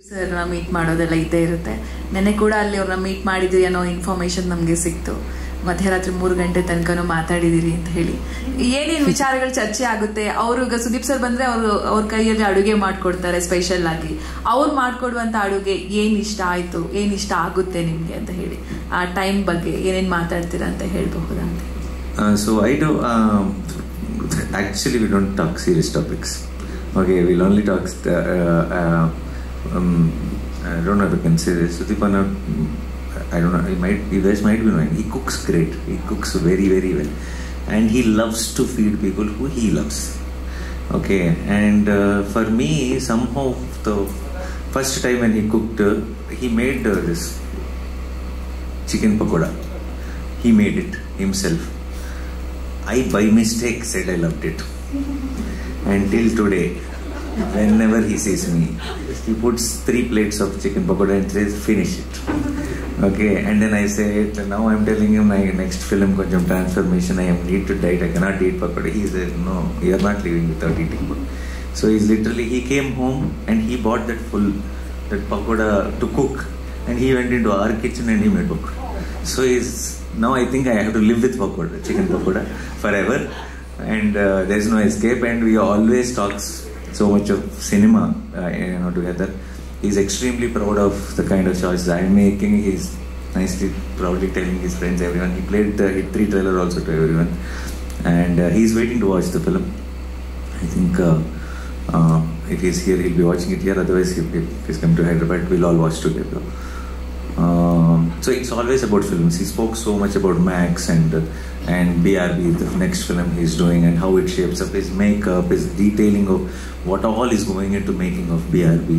ಸರ್ನ ಮೀಟ್ ಮಾಡೋದೆಲ್ಲ ಇದ್ದೇ ಇರುತ್ತೆ. ನೆನ್ನೆ ಕೂಡ ಅಲ್ಲಿ ಅವ್ರನ್ನ ಮೀಟ್ ಮಾಡಿದ್ವಿ ಅನ್ನೋ ಇನ್ಫಾರ್ಮೇಶನ್ ನಮಗೆ ಸಿಕ್ತು. ಮಧ್ಯರಾತ್ರಿ 3 ಗಂಟೆ ತನಕನೂ ಮಾತಾಡಿದಿರಿ ಅಂತ ಹೇಳಿ ಏನೇನು ವಿಚಾರಗಳು ಚರ್ಚೆ ಆಗುತ್ತೆ. ಅವರು ಈಗ ಸುದೀಪ್ ಸರ್ ಬಂದ್ರೆ ಅವ್ರ ಕೈಯಲ್ಲಿ ಅಡುಗೆ ಮಾಡ್ಕೊಡ್ತಾರೆ ಸ್ಪೆಷಲ್ ಆಗಿ. ಅವ್ರು ಮಾಡ್ಕೊಡುವಂತ ಅಡುಗೆ ಏನ್ ಇಷ್ಟ ಆಯ್ತು, ಏನ್ ಇಷ್ಟ ಆಗುತ್ತೆ ನಿಮ್ಗೆ ಅಂತ ಹೇಳಿ ಆ ಟೈಮ್ ಬಗ್ಗೆ ಏನೇನ್ ಮಾತಾಡ್ತೀರಾ ಅಂತ ಹೇಳ್ಬಹುದಾ ಅಂತ. So I do actually we don't talk serious topics. Okay, we'll only talk I don't know if I can say this. Sudeepana, I don't know, you guys might be knowing, he cooks great. He cooks very, very well. And he loves to feed people who he loves. Okay, and for me, somehow, the first time when he cooked, he made this chicken pakoda. He made it himself. I by mistake said I loved it. And till today, whenever he sees me, he puts 3 plates of chicken pakoda and says, finish it. Okay, and then I say it, now I'm telling him my next film, konjam transformation, I need to diet, I cannot eat pakoda. He said, no, you are not living without eating pakoda. So he's literally, he came home and he bought that pakoda to cook, and he went into our kitchen and he made pakoda. So now I think I have to live with pakoda, chicken pakoda, forever. And there's no escape, and we always talk so much of cinema together. He's extremely proud of the kind of choices I'm making. He's nicely, proudly telling his friends, everyone. He played the Hit 3 trailer also to everyone, and he's waiting to watch the film. I think if he's here, he'll be watching it here. Otherwise, if he's come to Hyderabad, we'll all watch together. So it's always about films. He spoke so much about Max and BRB, the next film he's doing, and how it shapes up his makeup, his detailing of what all is going into making of BRB,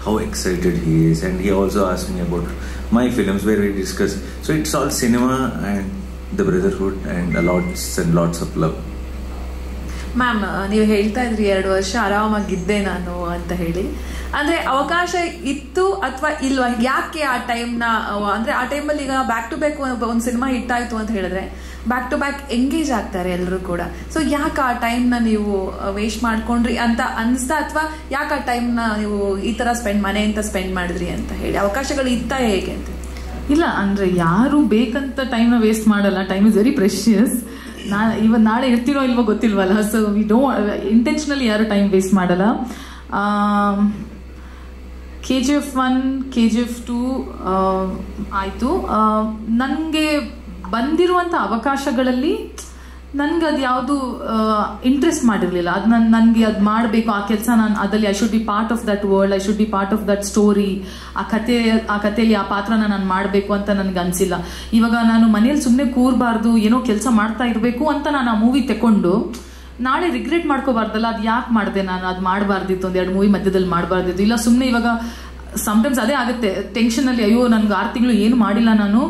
how excited he is. And he also asked me about my films where we discuss. So it's all cinema and the brotherhood and lots of love. Ma'am, ನೀವು ಹೇಳ್ತಾ ಇದ್ರಿ 2 ವರ್ಷ ಆರಾಮಾಗಿದ್ದೆ ನಾನು ಅಂತ ಹೇಳಿ. ಅಂದ್ರೆ ಅವಕಾಶ ಇತ್ತು ಅಥವಾ ಇಲ್ವಾ? ಯಾಕೆ ಆ ಟೈಮ್ನ, ಅಂದ್ರೆ ಆ ಟೈಮಲ್ಲಿ ಈಗ ಬ್ಯಾಕ್ ಟು ಬ್ಯಾಕ್ ಒಂದು ಸಿನಿಮಾ ಹಿಟ್ ಆಯ್ತು ಅಂತ ಹೇಳಿದ್ರೆ ಬ್ಯಾಕ್ ಟು ಬ್ಯಾಕ್ ಎಂಗೇಜ್ ಆಗ್ತಾರೆ ಎಲ್ಲರೂ ಕೂಡ. ಸೊ ಯಾಕೆ ಆ ಟೈಮ್ನ ನೀವು ವೇಸ್ಟ್ ಮಾಡ್ಕೊಂಡ್ರಿ ಅಂತ ಅನಿಸ್ತಾ, ಅಥವಾ ಯಾಕೆ ಆ ಟೈಮ್ನ ನೀವು ಈ ತರ ಮನೆಯಿಂದ ಸ್ಪೆಂಡ್ ಮಾಡಿದ್ರಿ ಅಂತ ಹೇಳಿ? ಅವಕಾಶಗಳು ಇತ್ತ ಹೇಗೆ ಅಂತ? ಇಲ್ಲ, ಅಂದ್ರೆ ಯಾರು ಬೇಕಂತ ಟೈಮ್ನ ವೇಸ್ಟ್ ಮಾಡಲ್ಲ. Time is very precious. ನಾಳೆ ಇರ್ತೀರೋ ಇಲ್ವೋ ಗೊತ್ತಿಲ್ವಲ್ಲ. ಸೊ ವಿ ಇಂಟೆನ್ಷನಲಿ ಯಾರು ಟೈಮ್ ವೇಸ್ಟ್ ಮಾಡಲ್ಲ. KGF 1, KGF 2 ಆಯಿತು. ನನಗೆ ಬಂದಿರುವಂಥ ಅವಕಾಶಗಳಲ್ಲಿ ನನಗೆ ಅದು ಯಾವುದು ಇಂಟ್ರೆಸ್ಟ್ ಮಾಡಿರಲಿಲ್ಲ. ಅದು ನನಗೆ ಅದು ಮಾಡಬೇಕು, ಆ ಕೆಲಸ ನಾನು ಅದರಲ್ಲಿ I should be part of that world, I should be part of that story. ಆ ಕಥೆಯಲ್ಲಿ ಆ ಪಾತ್ರನ ನಾನು ಮಾಡಬೇಕು ಅಂತ ನನಗೆ ಅನಿಸಿಲ್ಲ. ಇವಾಗ ನಾನು ಮನೇಲಿ ಸುಮ್ಮನೆ ಕೂರಬಾರ್ದು, ಏನೋ ಕೆಲಸ ಮಾಡ್ತಾ ಇರಬೇಕು ಅಂತ ನಾನು ಆ ಮೂವಿ ತಗೊಂಡು ನಾಳೆ ರಿಗ್ರೆಟ್ ಮಾಡ್ಕೋಬಾರ್ದಲ್ಲ, ಅದು ಯಾಕೆ ಮಾಡಿದೆ ನಾನು, ಅದು ಮಾಡಬಾರ್ದಿತ್ತು, 1-2 ಮೂವಿ ಮಧ್ಯದಲ್ಲಿ ಮಾಡಬಾರ್ದಿತ್ತು. ಇಲ್ಲ ಸುಮ್ಮನೆ ಇವಾಗ ಸಮ್ಟೈಮ್ಸ್ ಅದೇ ಆಗುತ್ತೆ ಟೆನ್ಷನಲ್ಲಿ, ಅಯ್ಯೋ ನನಗೆ 6 ತಿಂಗಳು ಏನು ಮಾಡಿಲ್ಲ ನಾನು.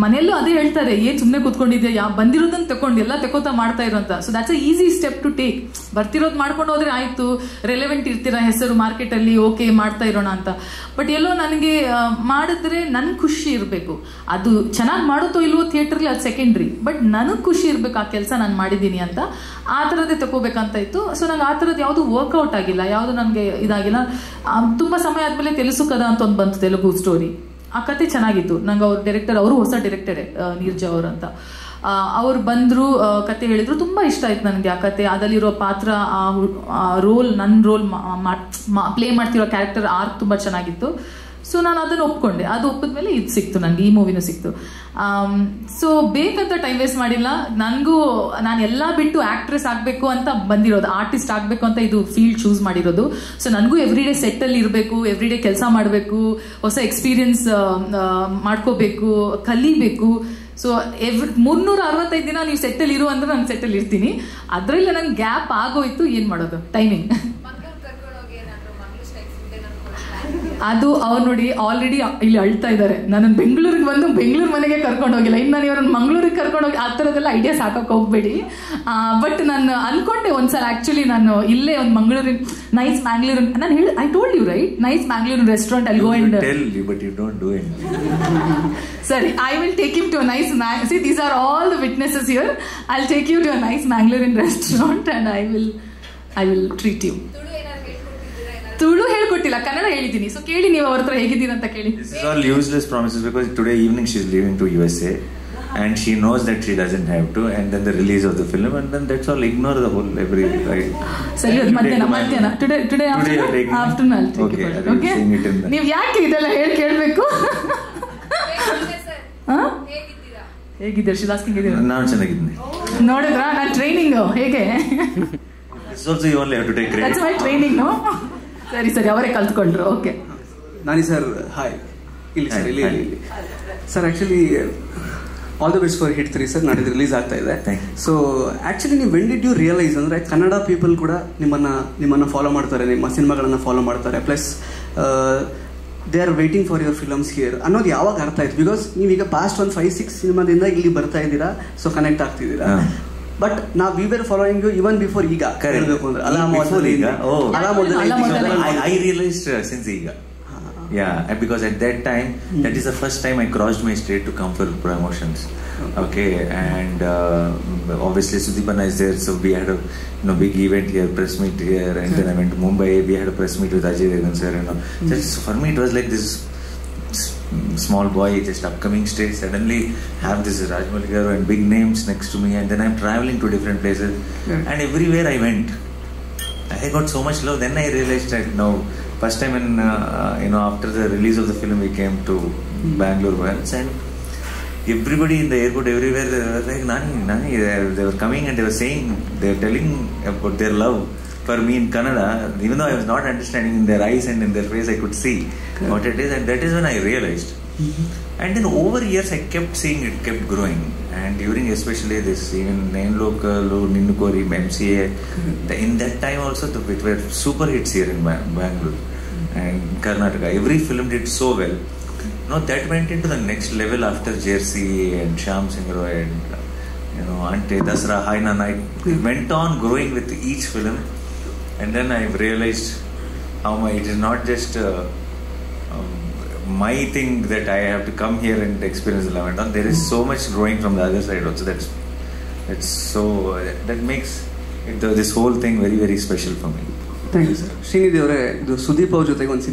ಮನೆಯಲ್ಲೂ ಅದೇ ಹೇಳ್ತಾರೆ, ಏನು ಸುಮ್ಮನೆ ಕೂತ್ಕೊಂಡಿದ್ಯಾ, ಬಂದಿರೋದನ್ನ ತಗೊಂಡು ಎಲ್ಲ ತಗೋತಾ ಮಾಡ್ತಾ ಇರೋಂತ. So that's a easy step to take. ಬರ್ತಿರೋದು ಮಾಡ್ಕೊಂಡು ಹೋದ್ರೆ ಆಯ್ತು, ರೆಲೆವೆಂಟ್ ಇರ್ತೀರಾ, ಹೆಸರು ಮಾರ್ಕೆಟಲ್ಲಿ, ಓಕೆ ಮಾಡ್ತಾ ಇರೋಣ ಅಂತ. ಬಟ್ ಎಲ್ಲೋ ನನಗೆ ಮಾಡಿದ್ರೆ ನನ್ಗೆ ಖುಷಿ ಇರಬೇಕು. ಅದು ಚೆನ್ನಾಗಿ ಮಾಡುತ್ತೋ ಇಲ್ವೋ ಥಿಯೇಟ್ರಲ್ಲಿ ಅದು ಸೆಕೆಂಡ್ರಿ, ಬಟ್ ನನಗೆ ಖುಷಿ ಇರಬೇಕು ಆ ಕೆಲಸ ನಾನು ಮಾಡಿದ್ದೀನಿ ಅಂತ. ಆ ಥರದ್ದೇ ತಗೋಬೇಕಂತ ಇತ್ತು. ಸೊ ನಂಗೆ ಆ ಥರದ್ದು ಯಾವುದು ವರ್ಕೌಟ್ ಆಗಿಲ್ಲ, ಯಾವುದು ನನಗೆ ಇದಾಗಿಲ್ಲ. ತುಂಬ ಸಮಯ ಆದಮೇಲೆ ತೆಲುಸು ಕದ ಅಂತ ಒಂದು ಬಂತು, ತೆಲುಗು ಸ್ಟೋರಿ. ಆ ಕತೆ ಚೆನ್ನಾಗಿತ್ತು. ನಂಗೆ ಅವ್ರ ಡೈರೆಕ್ಟರ್, ಅವರು ಹೊಸ ಡೈರೆಕ್ಟರೇ, ನೀರ್ಜಾ ಅವರು ಅಂತ. ಅವ್ರು ಬಂದರು, ಕತೆ ಹೇಳಿದ್ರು, ತುಂಬ ಇಷ್ಟ ಆಯ್ತು ನನಗೆ ಆ ಕತೆ. ಅದರಲ್ಲಿರೋ ಪಾತ್ರ, ಆ ರೋಲ್, ನನ್ನ ರೋಲ್ ಪ್ಲೇ ಮಾಡ್ತಿರೋ ಕ್ಯಾರೆಕ್ಟರ್ ಆರ್ಕ್ ತುಂಬ ಚೆನ್ನಾಗಿತ್ತು. ಸೊ ನಾನು ಅದನ್ನು ಒಪ್ಕೊಂಡೆ. ಅದು ಒಪ್ಪಿದ್ಮೇಲೆ ಇದು ಸಿಕ್ತು ನನಗೆ, ಈ ಮೂವಿನೂ ಸಿಕ್ತು. ಸೊ ಬೇಕಂತ ಟೈಮ್ ವೇಸ್ಟ್ ಮಾಡಿಲ್ಲ. ನನಗೂ ನಾನು ಎಲ್ಲ ಬಿಟ್ಟು ಆಕ್ಟ್ರೆಸ್ ಆಗಬೇಕು ಅಂತ ಬಂದಿರೋದು, ಆರ್ಟಿಸ್ಟ್ ಆಗಬೇಕು ಅಂತ ಇದು ಫೀಲ್ಡ್ ಚೂಸ್ ಮಾಡಿರೋದು. ಸೊ ನನಗೂ ಎವ್ರಿ ಡೇ ಸೆಟ್ಟಲ್ಲಿ ಇರಬೇಕು, ಎವ್ರಿ ಡೇ ಕೆಲಸ ಮಾಡಬೇಕು, ಹೊಸ ಎಕ್ಸ್ಪೀರಿಯನ್ಸ್ ಮಾಡ್ಕೋಬೇಕು, ಕಲಿಬೇಕು. ಸೊ 365 ದಿನ ನೀವು ಸೆಟ್ಟಲ್ಲಿ ಇರು ಅಂದ್ರೆ ನಾನು ಸೆಟ್ಟಲ್ಲಿ ಇರ್ತೀನಿ. ಅದರಲ್ಲಿ ನಂಗೆ ಗ್ಯಾಪ್ ಆಗೋಯ್ತು, ಏನು ಮಾಡೋದು, ಟೈಮಿಂಗ್. ಅದು ಅವ್ರು ನೋಡಿ ಆಲ್ರೆಡಿ ಇಲ್ಲಿ ಅಳ್ತಾ ಇದ್ದಾರೆ, ನನ್ನ ಬೆಂಗಳೂರಿಗೆ ಬಂದು ಬೆಂಗಳೂರು ಮನೆಗೆ ಕರ್ಕೊಂಡು ಹೋಗಿಲ್ಲ, ಇನ್ನು ನಾನು ಇವ್ರನ್ನ ಮಂಗಳೂರಿಗೆ ಕರ್ಕೊಂಡು ಹೋಗಿ ಆ ಥರದ್ದೆಲ್ಲ ಐಡಿಯಾಸ್ ಹಾಕೋಕೆ ಹೋಗ್ಬೇಡಿ. ಬಟ್ ನಾನು ಅನ್ಕೊಂಡೆ ಒಂದ್ಸಲ, ಆಕ್ಚುಲಿ ನಾನು ಇಲ್ಲೇ ಒಂದು ಮಂಗಳೂರಿನ ನೈಸ್ ಮ್ಯಾಂಗ್ಳೂರ್, ನಾನು ಹೇಳಿ, I told you right, nice Mangalore restaurant, ಅಲ್ಲಿ go and tell you but you don't do it. Sorry, I will take him to a nice see, these are all the witnesses here. I'll take you to a nice Mangalorean restaurant and I will I will treat you. Tulu ಹೇಳ್ಕೊಟ್ಟಿಲ್ಲ, ಕನ್ನಡ ಹೇಳಿದ್ದೀನಿ. So ಕೇಳಿ ನೀವು ಅವ್ರ ಹತ್ರ ಹೇಗಿದ್ದೀರಾ ಅಂತ ಕೇಳಿ. This is all useless promises because today evening she is leaving to USA and she knows that she doesn't have to, and then the release of the film, and then that's all. Ignore the whole every. ಸರಿ, ಮಧ್ಯಾಹ್ನ today afternoon I'll take okay, it. Okay, ನೀವು ಯಾಕೆ ಇದೆಲ್ಲ ಹೇಳಿ ಕೇಳಬೇಕು? ಹೇಗಿದ್ದೀರಾ ಶಿಲಾಸ್? ನಾನು ಚೆನ್ನಾಗಿದ್ದೀನಿ. ನೋಡಿದ್ರಾ ನಾನು ಟ್ರೈನಿಂಗ್ ಹೇಗೆ? This also you only have to take credit. That's my training, no? ಸರಿ ಅವರೇ ಕಲ್ತ್ಕೊಂಡ್ರು. ಓಕೆ, ನಾನಿ ಸರ್, ಹಾಯ್. ಇಲ್ಲಿ ಸರ್, ಇಲ್ಲಿ sir. Actually all the best for hit 3 sir. ನಾಡಿದ್ದು ರಿಲೀಸ್ ಆಗ್ತಾ ಇದೆ. ಸೊ ಆ್ಯಕ್ಚುಲಿ ನೀವು ವೆನ್ ಡಿಡ್ ಯು ರಿಯಲೈಸ್ ಅಂದರೆ Kannada people ಕೂಡ ನಿಮ್ಮನ್ನು ಫಾಲೋ ಮಾಡ್ತಾರೆ, ನಿಮ್ಮ ಸಿನಿಮಾಗಳನ್ನು ಫಾಲೋ ಮಾಡ್ತಾರೆ, plus they are waiting for your films here ಅನ್ನೋದು ಯಾವಾಗ ಅರ್ಥ ಆಯ್ತು? ಬಿಕಾಸ್ ನೀವೀಗ ಪಾಸ್ಟ್ ಒಂದು 5-6 ಸಿನಿಮಾದಿಂದ ಇಲ್ಲಿ ಬರ್ತಾ ಇದ್ದೀರಾ, ಸೊ ಕನೆಕ್ಟ್ ಆಗ್ತಿದ್ದೀರಾ. ಬಟ್ ನಾವು we were following you even before ಈಗ ಹೇಳಬೇಕು ಅಂದ್ರೆ I realized since Iga. Yeah, because at that time, that is the first time I crossed my state to come for promotions. Okay, and obviously Sudipana is there, so we had a big event here, press meet here, and then I went to Mumbai. We had a press meet with Ajay Devgan sir. So for me, it was like this small boy, just upcoming stage, suddenly have this Rajmouli garu and big names next to me, and then I'm traveling to different places, and everywhere I went, I got so much love. Then I realized that now, first time when after the release of the film, we came to Bangalore once, and everybody in the airport, everywhere, they were like, Nani, they were coming and they were saying, they were telling about their love for me in Kannada, even though I was not understanding. In their eyes and in their face I could see what it is, and that is when I realized. And then over years I kept seeing it kept growing, and during especially this even Nain Local, Ninnu Kori, MCA, in that time also it were super hits here in Bangalore and Karnataka. Every film did so well. That went into the next level after Jersey and Shyam Singh Roy and Ante Dasra, Haina Night. It went on growing with each film, and then I realized how it is not just my thing that I have to come here and experience the Lavender. There is so much growing from the other side also. That's so that makes this whole thing very, very special for me. Thank you sir. Srinidhi ಅವರೇ, ಇದು ಸುದೀಪ್ ಅವ್ರ ಜೊತೆಗೆ ಒಂದು